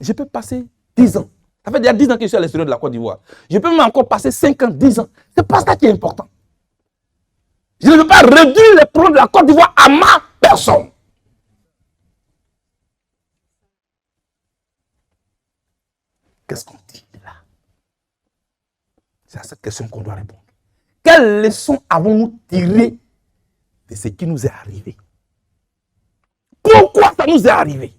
Speaker 3: Je peux passer 10 ans. Ça fait déjà 10 ans que je suis à l'extérieur de la Côte d'Ivoire. Je peux même encore passer 5 ans, 10 ans. Ce n'est pas ça qui est important. Je ne veux pas réduire les problèmes de la Côte d'Ivoire à ma personne. Qu'est-ce qu'on dit là? C'est à cette question qu'on doit répondre. Quelles leçons avons-nous tirées de ce qui nous est arrivé? Pourquoi ça nous est arrivé?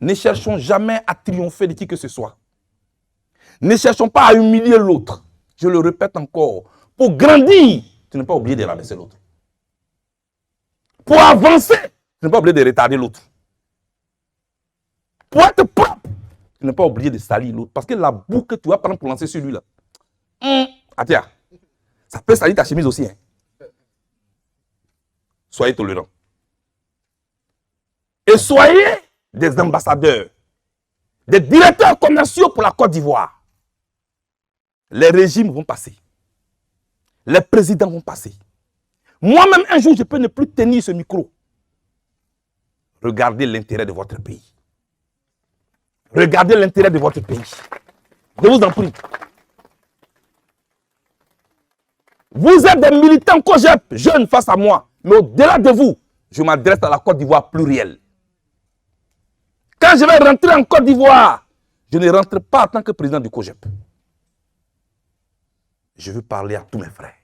Speaker 3: Ne cherchons jamais à triompher de qui que ce soit. Ne cherchons pas à humilier l'autre. Je le répète encore. Pour grandir, tu n'es pas obligé de rabaisser l'autre. Pour avancer, tu n'es pas obligé de retarder l'autre. Pour être propre, tu n'es pas obligé de salir l'autre. Parce que la boue que tu vas prendre pour lancer sur lui là, tiens, ça peut salir ta chemise aussi. Hein. Soyez tolérants. Et soyez des ambassadeurs, des directeurs commerciaux pour la Côte d'Ivoire. Les régimes vont passer. Les présidents vont passer. Moi-même, un jour, je peux ne plus tenir ce micro. Regardez l'intérêt de votre pays. Regardez l'intérêt de votre pays. Je vous en prie. Vous êtes des militants COJEP, jeunes face à moi. Mais au-delà de vous, je m'adresse à la Côte d'Ivoire plurielle. Quand je vais rentrer en Côte d'Ivoire, je ne rentre pas en tant que président du COJEP. Je veux parler à tous mes frères.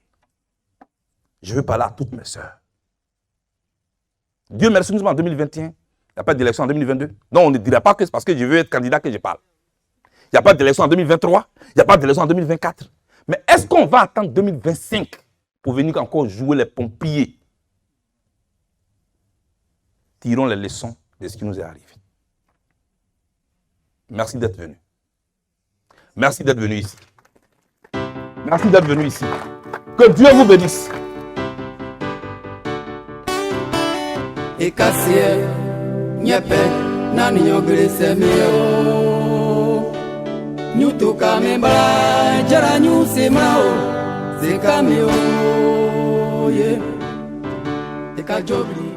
Speaker 3: Je veux parler à toutes mes sœurs. Dieu merci, nous sommes en 2021. Il n'y a pas d'élection en 2022. Non, on ne dirait pas que c'est parce que je veux être candidat que je parle. Il n'y a pas d'élection en 2023. Il n'y a pas d'élection en 2024. Mais est-ce qu'on va attendre 2025 pour venir encore jouer les pompiers? Tirons les leçons de ce qui nous est arrivé. Merci d'être venu. Merci d'être venu ici. Merci d'être venu ici. Que Dieu vous bénisse.
Speaker 6: Et cassier, nyepe, nani nyogre semio. Nyutu kamembra, jara nyu semao, zekamio, yeah. Eka jobli.